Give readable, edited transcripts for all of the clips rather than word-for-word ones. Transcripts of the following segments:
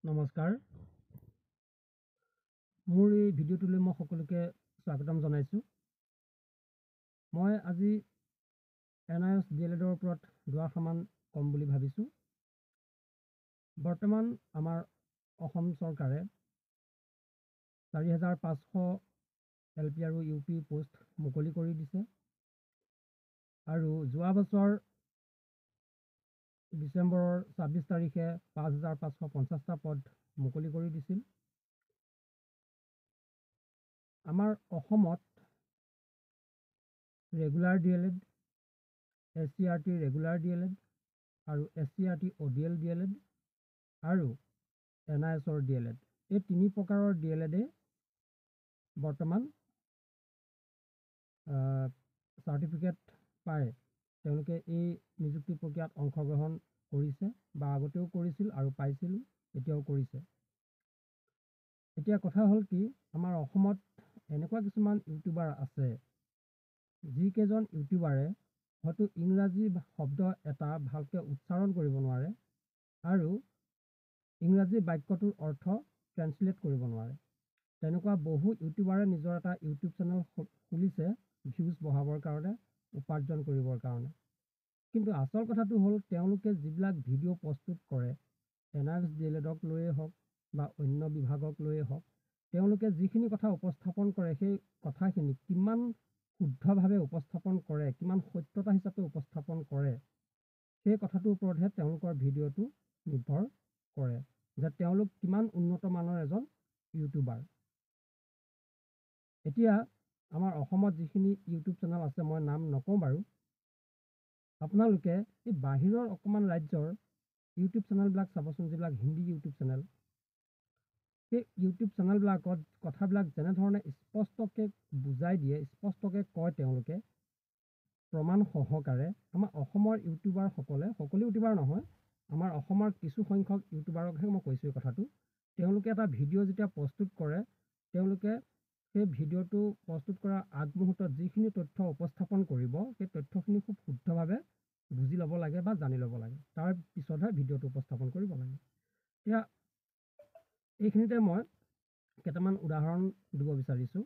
নমস্কাৰ মোৰ এই ভিডিঅ'টোলৈ মই সকলোকে স্বাগতম জনাইছোঁ। মই আজি NIOS DLEDৰ ওপৰত দুআষাৰমান ক'ম বুলি ভাবিছোঁ। বৰ্তমান আমাৰ অসম চৰকাৰে 4500 LP আৰু UP পোষ্ট মুকলি কৰি দিছে আৰু যোৱা বছৰ ডিচেম্বৰৰ 26 তাৰিখে 5550টা পদ মুকলি কৰি দিছিল। আমাৰ অসমত regular DLED, SCRT regular DLED আৰু SCRT ODL DLED আৰু NIOSৰ DLED এই তিনি প্ৰকাৰৰ DLEDে বৰ্তমান চাৰ্টিফিকেট পায় তেওঁলোকে এই নিযুক্তি প্ৰক্ৰিয়াত অংশগ্ৰহণ কৰিছে বা আগতেও কৰিছিল আৰু পাইছিল, এতিয়াও কৰিছে। এতিয়া কথা হ'ল কি, আমাৰ অসমত এনেকুৱা কিছুমান ইউটিউবাৰ আছে যিকেইজন ইউটিউবাৰে হয়তো ইংৰাজী শব্দ এটা ভালকৈ উচ্চাৰণ কৰিব নোৱাৰে আৰু ইংৰাজী বাক্যটোৰ অৰ্থ ট্ৰেন্সলেট কৰিব নোৱাৰে। তেনেকুৱা বহু ইউটিউবাৰে নিজৰ এটা ইউটিউব চেনেল খুলিছে ভিউজ বঢ়াবৰ কাৰণে, উপাৰ্জন কৰিবৰ কাৰণে। কিন্তু আচল কথাটো হ'ল তেওঁলোকে যিবিলাক ভিডিঅ' প্ৰস্তুত কৰে NIOS DLEDক লৈয়ে হওক বা অন্য বিভাগক লৈয়ে হওক, তেওঁলোকে যিখিনি কথা উপস্থাপন কৰে সেই কথাখিনি কিমান শুদ্ধভাৱে উপস্থাপন কৰে, কিমান সত্যতা হিচাপে উপস্থাপন কৰে, সেই কথাটোৰ ওপৰতহে তেওঁলোকৰ ভিডিঅ'টো নিৰ্ভৰ কৰে যে তেওঁলোক কিমান উন্নত মানৰ এজন ইউটিউবাৰ। এতিয়া আমাৰ অসমত যিখিনি ইউটিউব চেনেল আছে, মই নাম নকওঁ বাৰু, আপোনালোকে এই বাহিৰৰ অকণমান ৰাজ্যৰ ইউটিউব চেনেলবিলাক চাবচোন, যিবিলাক হিন্দী ইউটিউব চেনেল, সেই ইউটিউব চেনেলবিলাকত কথাবিলাক যেনেধৰণে স্পষ্টকৈ বুজাই দিয়ে, স্পষ্টকৈ কয় তেওঁলোকে প্ৰমাণ সহকাৰে, আমাৰ অসমৰ ইউটিউবাৰসকলে, সকলো ইউটিউবাৰ নহয়, আমাৰ অসমৰ কিছু সংখ্যক ইউটিউবাৰকহে মই কৈছোঁ এই কথাটো, তেওঁলোকে এটা ভিডিঅ' যেতিয়া প্ৰস্তুত কৰে, তেওঁলোকে সেই ভিডিঅ'টো প্ৰস্তুত কৰাৰ আগমুহূৰ্তত যিখিনি তথ্য উপস্থাপন কৰিব, সেই তথ্যখিনি খুব শুদ্ধভাৱে বুজি ল'ব লাগে বা জানি ল'ব লাগে, তাৰ পিছতহে ভিডিঅ'টো উপস্থাপন কৰিব লাগে। এতিয়া এইখিনিতে মই কেইটামান উদাহৰণ দিব বিচাৰিছোঁ।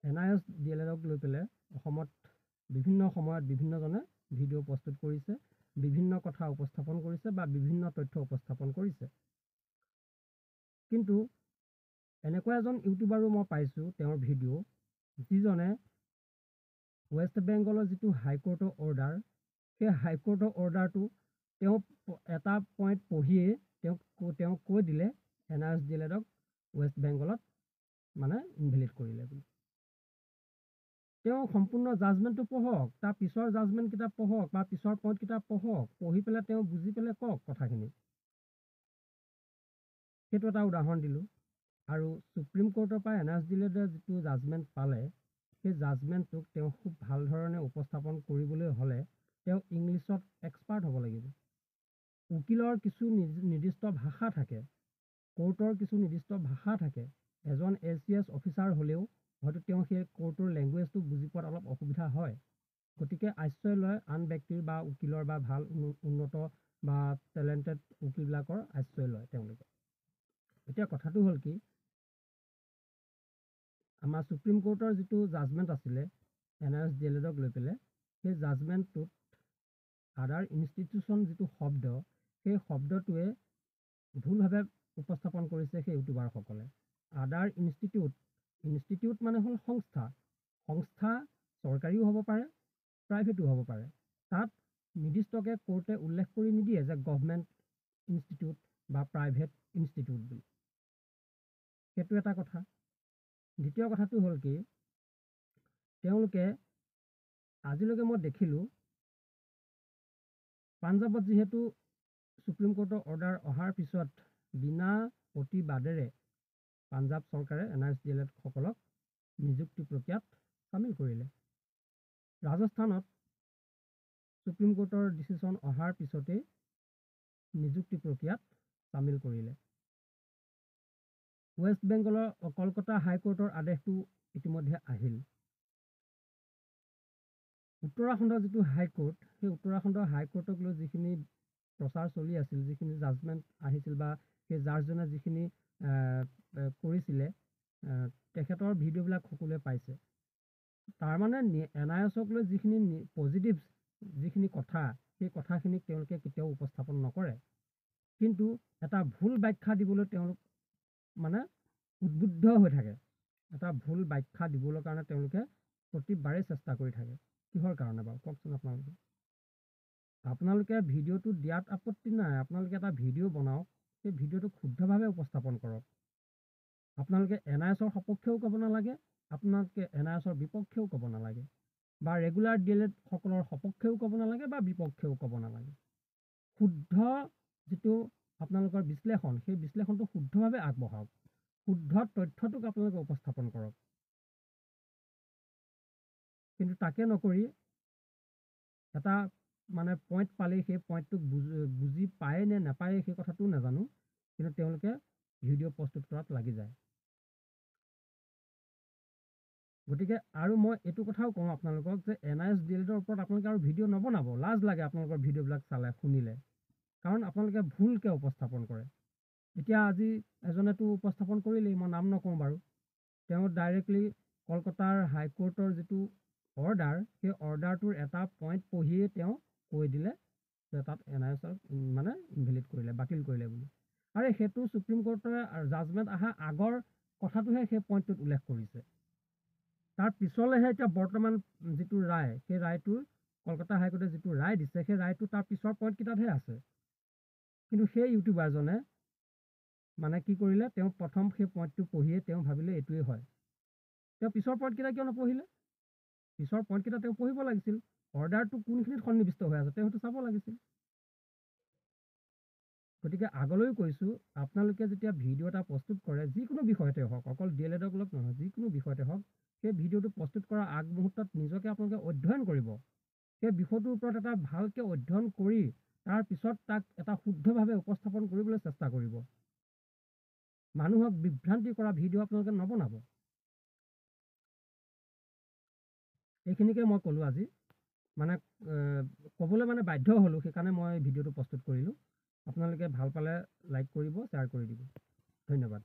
NIOS DLEDক লৈ পেলাই অসমত বিভিন্ন সময়ত বিভিন্নজনে ভিডিঅ' প্ৰস্তুত কৰিছে, বিভিন্ন কথা উপস্থাপন কৰিছে বা বিভিন্ন তথ্য উপস্থাপন কৰিছে। কিন্তু এনেকুৱা এজন ইউটিউবাৰো মই পাইছোঁ তেওঁৰ ভিডিঅ', যিজনে ৱেষ্ট বেংগলৰ যিটো হাইকোৰ্টৰ অৰ্ডাৰ, সেই হাইকোৰ্টৰ অৰ্ডাৰটো তেওঁ এটা পইণ্ট পঢ়িয়েই তেওঁ কৈ দিলে NIOS DLEDক ৱেষ্ট বেংগলত মানে ইনভেলিড কৰিলে বুলি। তেওঁ সম্পূৰ্ণ জাজমেণ্টটো পঢ়ক, তাৰ পিছৰ জাজমেণ্টকেইটা পঢ়ক বা পিছৰ পইণ্টকেইটা পঢ়ক, পঢ়ি পেলাই তেওঁ বুজি পেলাই কওক কথাখিনি। সেইটো এটা উদাহৰণ দিলোঁ। আৰু সুপ্ৰিম কোৰ্টৰ পৰা NIOS DLEDে যিটো জাজমেণ্ট পালে, সেই জাজমেণ্টটোক তেওঁ খুব ভাল ধৰণে উপস্থাপন কৰিবলৈ হ'লে তেওঁ ইংলিছত এক্সপাৰ্ট হ'ব লাগিব। উকিলৰ কিছু নিৰ্দিষ্ট ভাষা থাকে, কোৰ্টৰ কিছু নিৰ্দিষ্ট ভাষা থাকে। এজন ACS অফিচাৰ হ'লেও হয়তো তেওঁ সেই কোৰ্টৰ লেংগুৱেজটো বুজি পোৱাত অলপ অসুবিধা হয়। গতিকে আশ্ৰয় লয় আন ব্যক্তিৰ বা উকিলৰ বা ভাল উন্নত বা টেলেণ্টেড উকিলবিলাকৰ আশ্ৰয় লয় তেওঁলোকে। এতিয়া কথাটো হ'ল কি, আমাৰ সুপ্ৰিম কোৰ্টৰ যিটো জাজমেণ্ট আছিলে NIOS DLEDক লৈ পেলাই, সেই জাজমেণ্টটোত আদাৰ ইনষ্টিটিউশ্যন যিটো শব্দ, সেই শব্দটোৱে ভুলভাৱে উপস্থাপন কৰিছে সেই ইউটিউবাৰসকলে। আদাৰ ইনষ্টিটিউট মানে হ'ল সংস্থা, সংস্থা চৰকাৰীও হ'ব পাৰে, প্ৰাইভেটো হ'ব পাৰে। তাত নিৰ্দিষ্টকৈ কোৰ্টে উল্লেখ কৰি নিদিয়ে যে গভৰ্ণমেণ্ট ইনষ্টিটিউট বা প্ৰাইভেট ইনষ্টিটিউট বুলি। সেইটো এটা কথা। দ্বিতীয় কথাটো হ'ল কি, তেওঁলোকে আজিলৈকে মই দেখিলোঁ পাঞ্জাৱত যিহেতু সুপ্ৰিম কোৰ্টৰ অৰ্ডাৰ অহাৰ পিছত বিনা প্ৰতিবাদেৰে পাঞ্জাৱ চৰকাৰে NIOS DLED সকলক নিযুক্তি প্ৰক্ৰিয়াত চামিল কৰিলে। ৰাজস্থানত সুপ্ৰিম কোৰ্টৰ ডিচিশ্যন অহাৰ পিছতেই নিযুক্তি প্ৰক্ৰিয়াত চামিল কৰিলে। ৱেষ্ট বেংগলৰ কলকাতা হাইকোৰ্টৰ আদেশটো ইতিমধ্যে আহিল। উত্তৰাখণ্ডৰ যিটো হাইকোৰ্ট, সেই উত্তৰাখণ্ডৰ হাইকোৰ্টক লৈ যিখিনি প্ৰচাৰ চলি আছিল, যিখিনি জাজমেণ্ট আহিছিল বা সেই জাজজনে যিখিনি কৰিছিলে তেখেতৰ ভিডিঅ'বিলাক সকলোৱে পাইছে। তাৰমানে NISক লৈ যিখিনি পজিটিভ যিখিনি কথা, সেই কথাখিনিক তেওঁলোকে কেতিয়াও উপস্থাপন নকৰে, কিন্তু এটা ভুল ব্যাখ্যা দিবলৈ তেওঁলোক মানে উদ্বুদ্ধ হৈ থাকে। এটা ভুল ব্যাখ্যা দিবলৈ কাৰণে তেওঁলোকে প্ৰতিবাৰেই চেষ্টা কৰি থাকে। কিহৰ কাৰণে বাৰু কওকচোন আপোনালোকে? আপোনালোকে ভিডিঅ'টো দিয়াত আপত্তি নাই, আপোনালোকে এটা ভিডিঅ' বনাওক, সেই ভিডিঅ'টো শুদ্ধভাৱে উপস্থাপন কৰক। আপোনালোকে NISৰ সপক্ষেও ক'ব নালাগে, আপোনালোকে NISৰ বিপক্ষেও ক'ব নালাগে, বা ৰেগুলাৰ DLED সকলৰ সপক্ষেও ক'ব নালাগে বা বিপক্ষেও ক'ব নালাগে। শুদ্ধ যিটো আপোনালোকৰ বিশ্লেষণ, সেই বিশ্লেষণটো শুদ্ধভাৱে আগবঢ়াওক, শুদ্ধ তথ্যটোক আপোনালোকে উপস্থাপন কৰক। কিন্তু তাকে নকৰি এটা মানে পইণ্ট পালেই সেই পইণ্টটোক বুজি পায় নে নাপায় সেই কথাটোও নাজানো, কিন্তু তেওঁলোকে ভিডিঅ' প্ৰস্তুত কৰাত লাগি যায়। গতিকে আৰু মই এইটো কথাও কওঁ আপোনালোকক যে NIS DLEDৰ ওপৰত আপোনালোকে আৰু ভিডিঅ' নবনাব। লাজ লাগে আপোনালোকৰ ভিডিঅ'বিলাক চালে শুনিলে, কাৰণ আপোনালোকে ভুলকৈ উপস্থাপন কৰে। এতিয়া আজি এজনেতো উপস্থাপন কৰিলেই, মই নাম নকওঁ বাৰু, তেওঁ ডাইৰেক্টলি কলকাতাৰ হাইকোৰ্টৰ যিটো অৰ্ডাৰ, সেই অৰ্ডাৰটোৰ এটা পইণ্ট পঢ়িয়ে তেওঁ কৈ দিলে যে তাত NISক মানে ইনভেলিড কৰিলে, বাতিল কৰিলে বুলি। আৰু সেইটো সুপ্ৰিম কোৰ্টে জাজমেণ্ট অহা আগৰ কথাটোহে সেই পইণ্টটোত উল্লেখ কৰিছে। তাৰ পিছলৈহে এতিয়া বৰ্তমান যিটো ৰায়, সেই ৰায়টোৰ কলকাতা হাইকোৰ্টে যিটো ৰায় দিছে, সেই ৰায়টো তাৰ পিছৰ পইণ্টকেইটাতহে আছে। কিন্তু সেই ইউটিউবাৰজনে মানে কি কৰিলে, তেওঁ প্ৰথম সেই পইণ্টটো পঢ়িয়ে তেওঁ ভাবিলে এইটোৱেই হয়। তেওঁ পিছৰ পইণ্টকেইটা কিয় নপঢ়িলে? পিছৰ পইণ্টকেইটা তেওঁ পঢ়িব লাগিছিল। অৰ্ডাৰটো কোনখিনিত সন্নিৱিষ্ট হৈ আছে তেওঁ সেইটো চাব লাগিছিল। গতিকে আগলৈও কৈছোঁ, আপোনালোকে যেতিয়া ভিডিঅ' এটা প্ৰস্তুত কৰে, যিকোনো বিষয়তে হওক, অকল DLEDক লগ নহয়, যিকোনো বিষয়তে হওক, সেই ভিডিঅ'টো প্ৰস্তুত কৰাৰ আগমুহূৰ্তত নিজকে আপোনালোকে অধ্যয়ন কৰিব। সেই বিষয়টোৰ ওপৰত এটা ভালকৈ অধ্যয়ন কৰি তাৰপিছত তাক এটা শুদ্ধভাৱে উপস্থাপন কৰিবলৈ চেষ্টা কৰিব। মানুহক বিভ্ৰান্তি কৰা ভিডিঅ' আপোনালোকে নবনাব। এইখিনিকে মই ক'লোঁ আজি, মানে ক'বলৈ মানে বাধ্য হ'লোঁ, সেইকাৰণে মই ভিডিঅ'টো প্ৰস্তুত কৰিলোঁ। আপোনালোকে ভাল পালে লাইক কৰিব, শ্বেয়াৰ কৰি দিব। ধন্যবাদ।